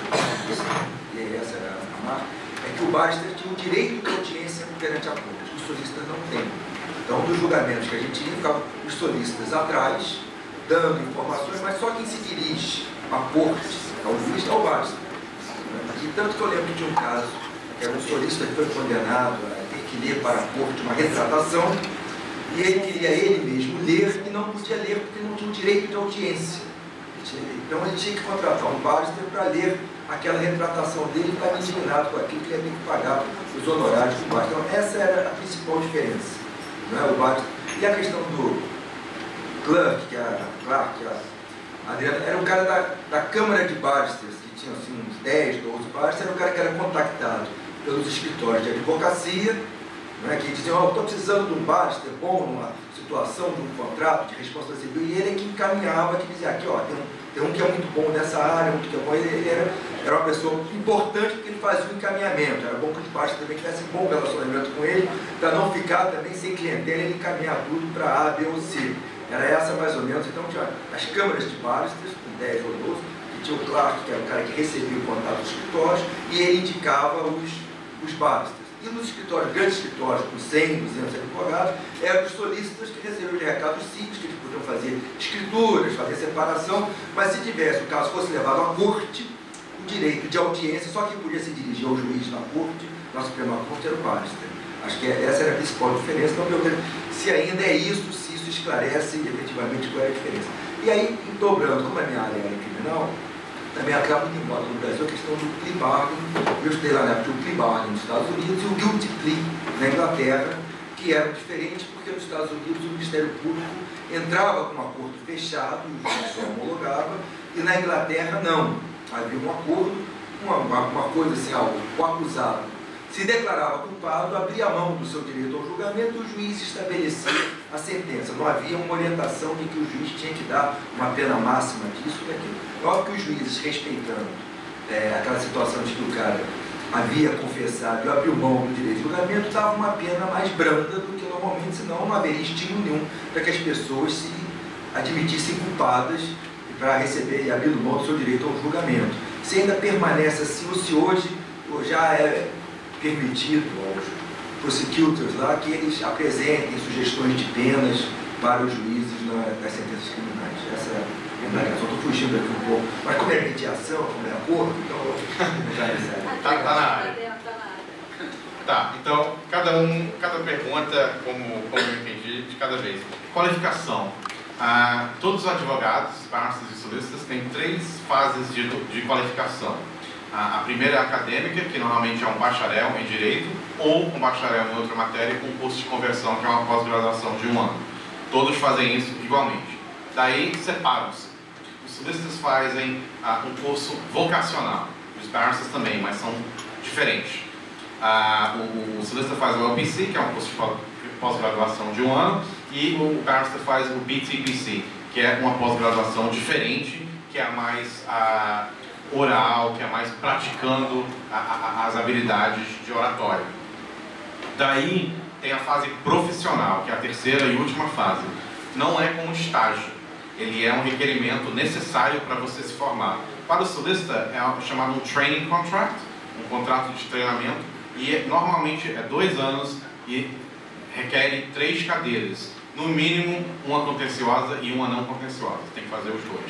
I: e essa era a marca, é que o barrister tinha o direito de audiência perante a corte. Os solistas não têm. Então, dos julgamentos que a gente ia, ficavam os solistas atrás, dando informações, mas só quem se dirige à corte, ao juiz, é o barrister. E tanto que eu lembro que tinha um caso, que era um solista que foi condenado a ter que ler para a corte uma retratação, e ele queria ele mesmo ler e não podia ler porque não tinha o direito de audiência. Então ele tinha que contratar um barrister para ler aquela retratação dele e estava indignado com aquilo que ele ia ter que pagar os honorários do barrister. Então essa era a principal diferença, não é? O barrister. E a questão do clerk, que é a Adriano era um cara da Câmara de Barristers, que tinha assim, uns 10, 12 barristers, era um cara que era contactado pelos escritórios de advocacia, né, que diziam, estou precisando de um barrister bom numa situação de um contrato de responsabilidade civil, e ele é que encaminhava, que dizia, aqui ó, tem um que é muito bom nessa área, um que é bom, ele era uma pessoa importante porque ele fazia o encaminhamento, era bom que os barristers também tivessem um bom relacionamento com ele, para não ficar também sem clientela, ele encaminhar tudo para A, B ou C. Era essa mais ou menos, então tinha as câmaras de barristers, com 10 ou 12, que tinha o Clark, que era o cara que recebia o contato dos escritórios, e ele indicava os barristers. E nos escritórios, grandes escritórios, com 100, 200 advogados, eram os solicitors que recebiam de recados simples, que eles podiam fazer escrituras, fazer separação, mas se tivesse, o caso fosse levado à corte, o direito de audiência, só quem podia se dirigir ao juiz na corte, na Suprema Corte, era o barrister. Acho que essa era a principal diferença. Então, eu pergunto se ainda é isso, se isso esclarece efetivamente qual é a diferença. E aí, dobrando, como a minha área é criminal, também acaba muito em moda no Brasil a questão do plea bargain. Eu estudei lá na época o plea bargain nos Estados Unidos e o guilty plea na Inglaterra, que eram diferentes porque nos Estados Unidos o Ministério Público entrava com um acordo fechado, o juiz só homologava, e na Inglaterra não. Havia um acordo, uma coisa assim, o acusado se declarava culpado, abria a mão do seu direito ao julgamento, o juiz estabelecia a sentença. Não havia uma orientação de que o juiz tinha que dar uma pena máxima disso ou daquilo. Óbvio que os juízes, respeitando aquela situação de que o cara havia confessado e abriu mão do direito de julgamento, davam uma pena mais branda do que normalmente, senão não haveria estímulo nenhum para que as pessoas se admitissem culpadas para receber e abrir mão do seu direito ao julgamento. Se ainda permanece assim, ou se hoje já é permitido aos prosecutors lá que eles apresentem sugestões de penas para os juízes nas sentenças criminais. Essa é a minha só estou fugindo aqui um pouco. Mas como é mediação, como é acordo, então
B: tá na área. Tá, então cada pergunta, como eu entendi, de cada vez. Qualificação. Todos os advogados, barristers e solicitors têm 3 fases de qualificação. A primeira é acadêmica, que normalmente é um bacharel em Direito, ou um bacharel em outra matéria com curso de conversão, que é uma pós-graduação de 1 ano. Todos fazem isso igualmente. Daí, separam-se. Os solicitors fazem um curso vocacional. Os barristers também, mas são diferentes. O solicitor faz o LPC, que é um curso de pós-graduação de 1 ano, e o barrister faz o BTPC, que é uma pós-graduação diferente, que é mais oral, que é mais praticando as habilidades de oratória. Daí tem a fase profissional, que é a terceira e última fase. Não é como estágio, ele é um requerimento necessário para você se formar. Para o solicitor é chamado um training contract, um contrato de treinamento, e normalmente é 2 anos e requer 3 cadeiras. No mínimo, uma contenciosa e uma não contenciosa. Tem que fazer os 2.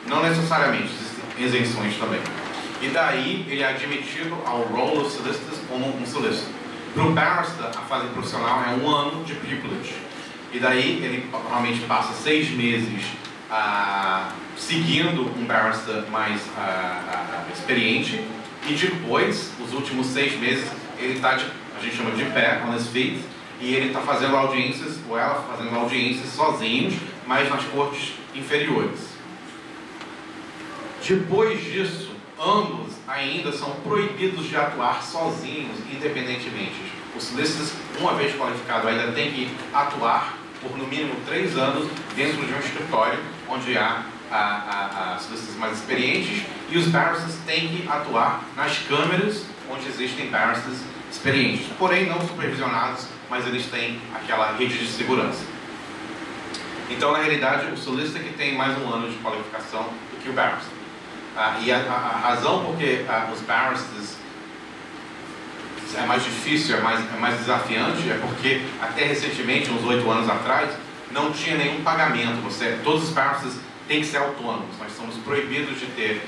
B: Não necessariamente, existem isenções também. E daí, ele é admitido ao role of solicitors como um solicitor. Para o barrister, a fase profissional é 1 ano de pupillage. E daí, ele normalmente passa 6 meses seguindo um barrister mais experiente. E depois, os últimos 6 meses, ele está, a gente chama de pé, on his feet, e ele está fazendo audiências, ou ela fazendo audiências sozinhos, mas nas cortes inferiores. Depois disso, ambos ainda são proibidos de atuar sozinhos, independentemente. O solicitor, uma vez qualificado, ainda tem que atuar por no mínimo 3 anos dentro de um escritório onde há solicitors mais experientes, e os barristers têm que atuar nas câmeras onde existem barristers experientes, porém não supervisionados, mas eles têm aquela rede de segurança. Então, na realidade, o solicitor que tem mais 1 ano de qualificação do que o barrister. E a razão por que os barristers é mais difícil, é mais desafiante, é porque até recentemente, uns 8 anos atrás, não tinha nenhum pagamento. Todos os barristers têm que ser autônomos. Nós somos proibidos de ter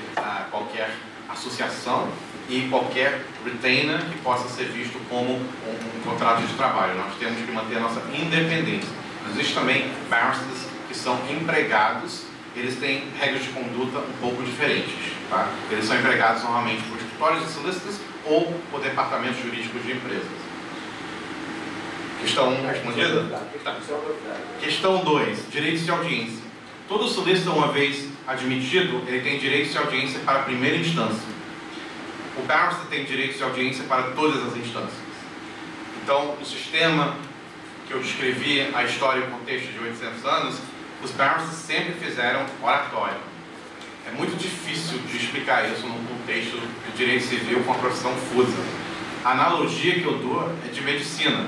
B: qualquer associação e qualquer retainer que possa ser visto como um contrato de trabalho. Nós temos que manter a nossa independência. Existem também barristers que são empregados, eles têm regras de conduta um pouco diferentes. Tá? Eles são empregados normalmente por escritórios de solicitors ou por departamentos jurídicos de empresas. Questão 1 respondida? Tá. Questão 2, direitos de audiência. Todo solicitor, uma vez admitido, ele tem direito de audiência para a primeira instância. O barrister tem direito de audiência para todas as instâncias. Então, no sistema que eu descrevi, a história e o contexto de 800 anos, os barristers sempre fizeram oratório. É muito difícil de explicar isso num contexto de direito civil com a profissão fusa. A analogia que eu dou é de medicina.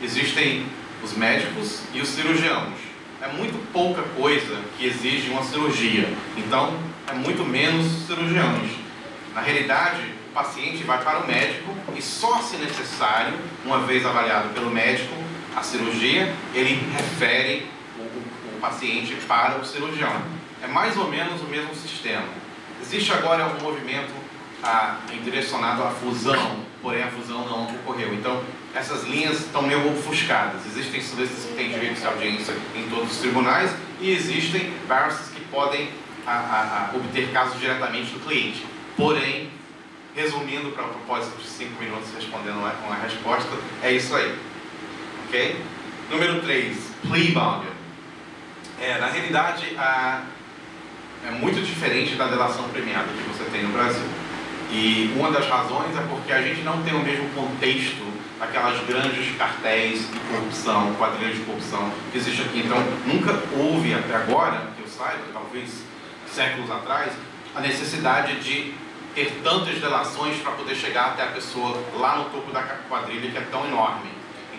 B: Existem os médicos e os cirurgiãos. É muito pouca coisa que exige uma cirurgia. Então, é muito menos cirurgiões. Na realidade, o paciente vai para o médico e só se necessário, uma vez avaliado pelo médico, a cirurgia, ele refere o paciente para o cirurgião. É mais ou menos o mesmo sistema. Existe agora um movimento direcionado à fusão, porém a fusão não ocorreu. Então, essas linhas estão meio ofuscadas. Existem solicitores que têm direito de audiência em todos os tribunais e existem barristers que podem obter casos diretamente do cliente. Porém, resumindo para o propósito de 5 minutos respondendo uma resposta, é isso aí. Ok? Número 3, plea bargain. Na realidade, é muito diferente da delação premiada que você tem no Brasil. E uma das razões é porque a gente não tem o mesmo contexto daquelas grandes cartéis de corrupção, quadrilhas de corrupção que existe aqui. Então, nunca houve até agora, que eu saiba, talvez séculos atrás, a necessidade de ter tantas delações para poder chegar até a pessoa lá no topo da quadrilha, que é tão enorme.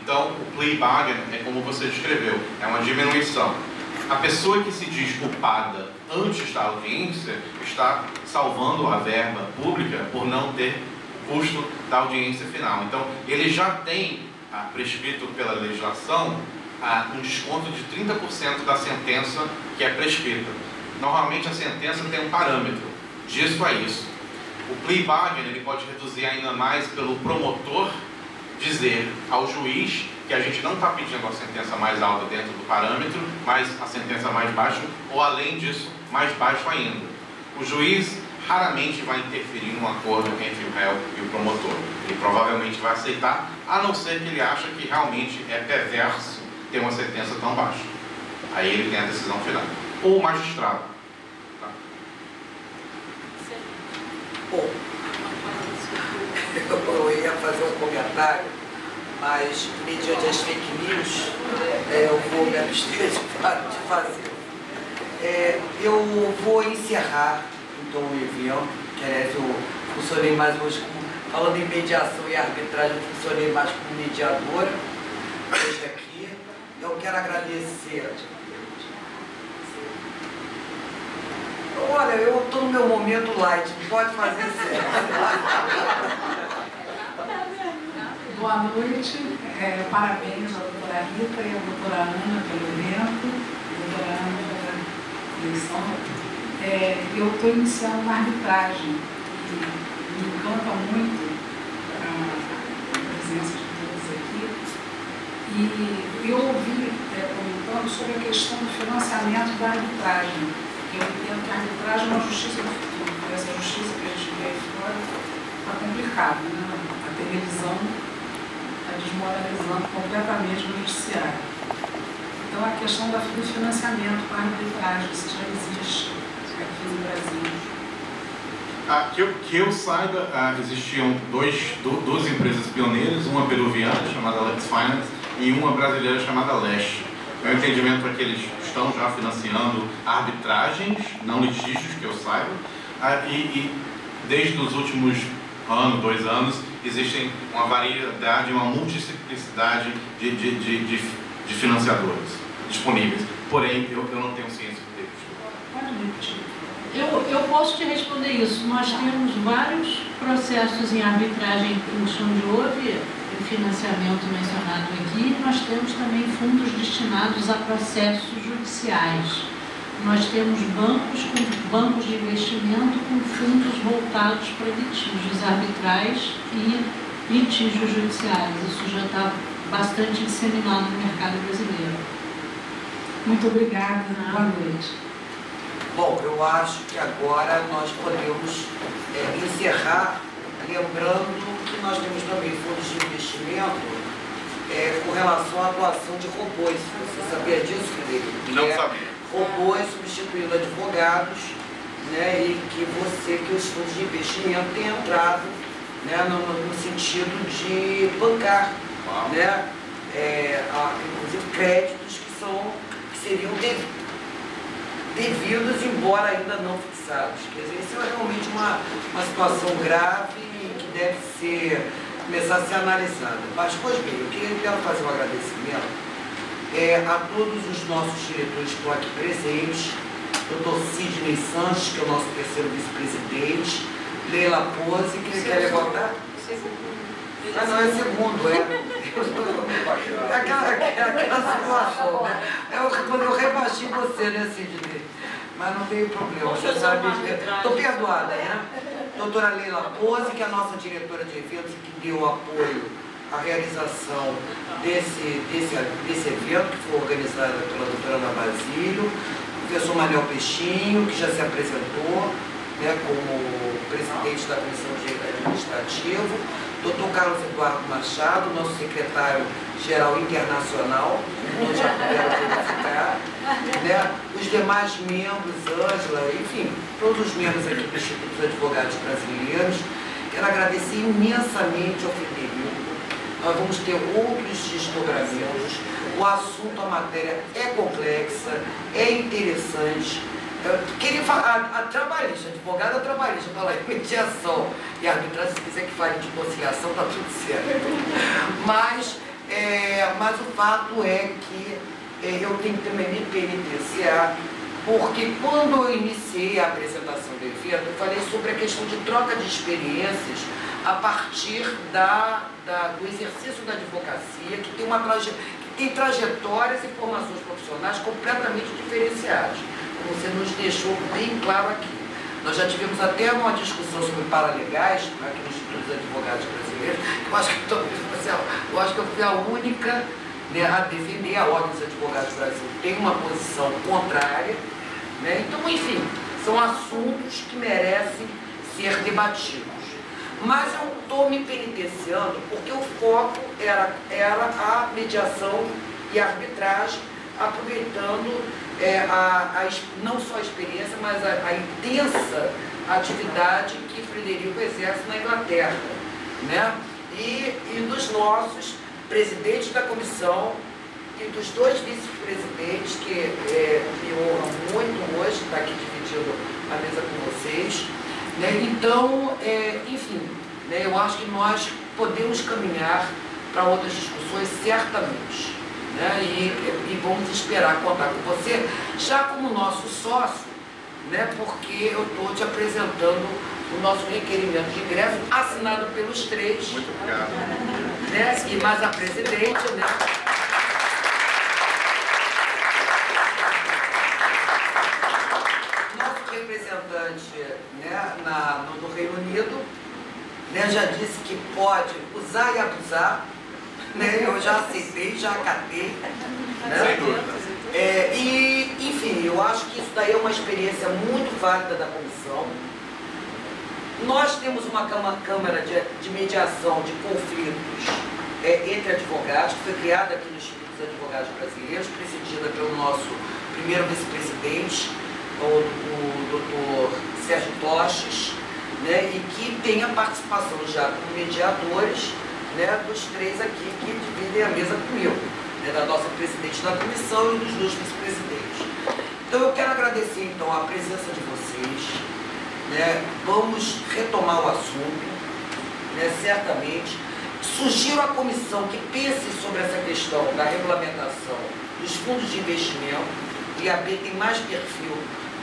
B: Então, o plea bargain é como você descreveu, é uma diminuição. A pessoa que se diz culpada antes da audiência está salvando a verba pública por não ter custo da audiência final. Então, ele já tem prescrito pela legislação um desconto de 30% da sentença que é prescrita. Normalmente a sentença tem um parâmetro, disso a isso. O plea bargain ele pode reduzir ainda mais pelo promotor dizer ao juiz que a gente não está pedindo a sentença mais alta dentro do parâmetro, mas a sentença mais baixa, ou além disso, mais baixo ainda. O juiz raramente vai interferir num acordo entre o réu e o promotor. Ele provavelmente vai aceitar, a não ser que ele ache que realmente é perverso ter uma sentença tão baixa. Aí ele tem a decisão final. Ou o magistrado. Tá?
I: Bom, eu ia fazer um comentário, mas mediante as fake news, eu vou me abster de fazer. Eu vou encerrar então o evento, que aliás eu funcionei mais hoje falando em mediação e arbitragem, eu funcionei mais como mediadora hoje aqui. Eu quero agradecer. Olha, eu estou no meu momento light, pode fazer certo.
C: Boa noite, parabéns à doutora Rita e à doutora Ana pelo evento, doutora Ana pela eleição. Eu estou iniciando uma arbitragem que me encanta muito a presença de todos aqui. E eu ouvi comentando sobre a questão do financiamento da arbitragem. Eu entendo que a arbitragem é uma justiça do futuro, porque essa justiça que a gente vê aí fora está complicada, né? A televisão está desmoralizando completamente o judiciário. Então, a questão do financiamento para a arbitragem, se já existe aqui no Brasil.
B: Que eu saiba, existiam duas empresas pioneiras, uma peruviana chamada Lex Finance e uma brasileira chamada Leste. Meu entendimento é que eles estão já financiando arbitragens, não litígios, que eu saiba, e desde os últimos 2 anos, existem uma variedade, uma multiplicidade de financiadores disponíveis. Porém, eu não tenho ciência deles.
C: Pode repetir. Eu posso te responder isso. Nós temos vários processos em arbitragem em curso onde houve o financiamento mencionado aqui. Nós temos também fundos destinados a processos judiciais. Nós temos bancos de investimento com fundos voltados para litígios arbitrais e litígios judiciais. Isso já está bastante disseminado no mercado brasileiro. Muito obrigada. Boa noite.
I: Bom, eu acho que agora nós podemos encerrar lembrando que nós temos também fundos de investimento com relação à doação de robôs. Você sabia disso, Frederico?
B: Não sabia.
J: robôs substituindo advogados, né, e que os fundos de investimento tenham entrado, né, no sentido de bancar, né, inclusive créditos que seriam devidos, embora ainda não fixados. Quer dizer, isso é realmente uma situação grave e que deve começar a ser analisada. Mas, pois bem, eu quero fazer um agradecimento a todos os nossos diretores que estão aqui presentes, Dr. Sidney Sanches, que é o nosso terceiro vice-presidente, Leila Pose, que quer levantar? Ah, não, é segundo, aquela situação, né? Quando eu rebaixei você, né, Sidney? Mas não veio problema, você sabe, estou perdoada, né? Doutora Leila Pose, que é a nossa diretora de eventos, que deu apoio à realização desse evento, que foi organizado pela doutora Ana Basílio, o professor Manuel Peixinho, que já se apresentou, né, como presidente da Comissão de Direito Administrativo, Dr. Carlos Eduardo Machado, nosso secretário-geral internacional, onde já puderam verificar, né, os demais membros, Ângela, enfim, todos os membros aqui do Instituto dos Advogados Brasileiros. Quero agradecer imensamente ao Frederico. Nós vamos ter outros desdobramentos. O assunto, a matéria é complexa, é interessante. Queria falar, a trabalhista, advogada trabalhista, falar em mediação e arbitragem, se quiser que fale de conciliação, está tudo certo. Mas o fato é que eu tenho que também me penitenciar, porque quando eu iniciei a apresentação do evento, eu falei sobre a questão de troca de experiências a partir do exercício da advocacia, que tem trajetórias e formações profissionais completamente diferenciadas. Você nos deixou bem claro aqui. Nós já tivemos até uma discussão sobre paralegais, aqui no Instituto dos Advogados Brasileiros. Eu acho que eu fui a única, né, a defender a Ordem dos Advogados do Brasil. Tem uma posição contrária, né? Então, enfim, são assuntos que merecem ser debatidos. Mas eu estou me penitenciando porque o foco era a mediação e a arbitragem, aproveitando não só a experiência, mas a intensa atividade que Frederico exerce na Inglaterra, né? E dos nossos presidentes da comissão e dos dois vice-presidentes, que me honram muito hoje estar aqui dividindo a mesa com vocês, né? Então, enfim, né, eu acho que nós podemos caminhar para outras discussões certamente. Né, e vamos esperar contar com você, já como nosso sócio, né, porque eu estou te apresentando o nosso requerimento de ingresso, assinado pelos três.
B: Muito obrigado.
J: Né, e mais a presidente, né? Nosso representante, né, no Reino Unido, né, já disse que pode usar e abusar. Né, eu já aceitei, já acatei. Né?
B: Sem dúvida.
J: E, enfim, eu acho que isso daí é uma experiência muito válida da comissão. Nós temos uma câmara de mediação de conflitos entre advogados, que foi criada aqui no Instituto dos Advogados Brasileiros, presidida pelo nosso primeiro vice-presidente, o doutor Sérgio Toches, né, e que tem a participação já como mediadores, né, dos três aqui que dividem a mesa comigo, né, da nossa presidente da comissão e dos dois vice-presidentes. Então eu quero agradecer então a presença de vocês, né, vamos retomar o assunto, né, certamente. Sugiro à comissão que pense sobre essa questão da regulamentação dos fundos de investimento. O IAB tem mais perfil,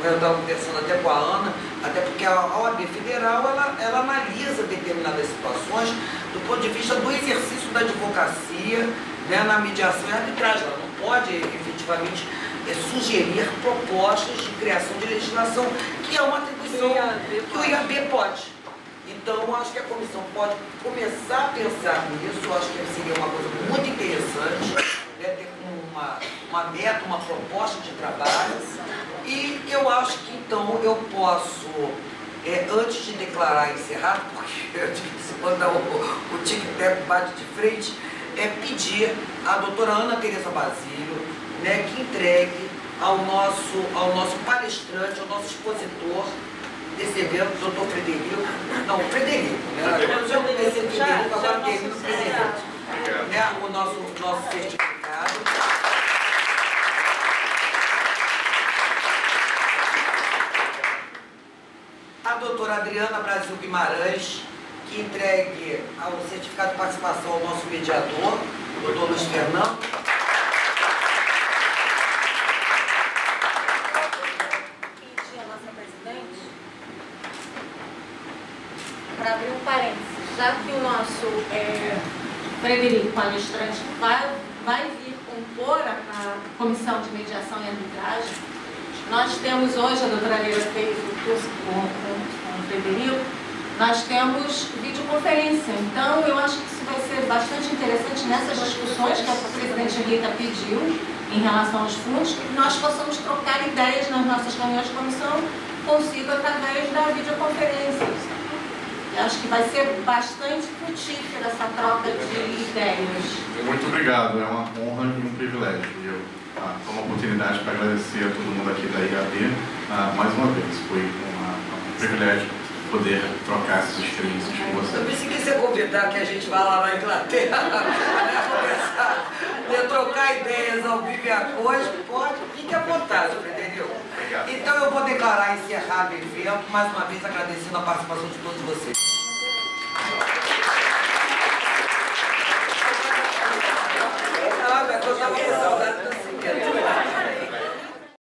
J: eu estava conversando até com a Ana, até porque a OAB Federal ela analisa determinadas situações do ponto de vista do exercício da advocacia, né, na mediação e arbitragem. Ela não pode efetivamente sugerir propostas de criação de legislação, que é uma atribuição que o IAB pode. Então, acho que a comissão pode começar a pensar nisso, acho que seria uma coisa muito interessante, né, ter uma meta, uma proposta de trabalho. E eu acho que então eu posso, antes de declarar encerrado, porque quando o tic-tac bate de frente, pedir à doutora Ana Tereza Basílio, né, que entregue ao nosso palestrante, ao nosso expositor desse evento, doutor Frederico. Não, Frederico, né? Eu já comecei Frederico, agora termino Frederico. Né? O nosso certificado. A doutora Adriana Brasil Guimarães, que entregue o certificado de participação ao nosso mediador, o doutor Luiz Fernando.
D: Pedir a nossa presidente para abrir um parênteses, já que o nosso Frederico, palestrante, vai vir compor a comissão de mediação e arbitragem. Nós temos hoje, a doutora Leila fez o curso com o Frederico, nós temos videoconferência. Então, eu acho que isso vai ser bastante interessante nessas discussões que a presidente Rita pediu em relação aos fundos, que nós possamos trocar ideias nas nossas reuniões de comissão consigo através da videoconferência. Eu acho que vai ser bastante frutífera essa troca de ideias.
B: Muito obrigado, é uma honra e um privilégio. Eu tomo a oportunidade para agradecer a todo mundo aqui da IAB mais uma vez. Foi um privilégio poder trocar essas experiências com vocês.
J: Eu pensei que você convidar que a gente vá lá na Inglaterra, começar a trocar ideias ao vivo e a cores, pode, fique à vontade, entendeu?
B: Obrigado.
J: Então eu vou declarar encerrado o evento, mais uma vez agradecendo a participação de todos vocês.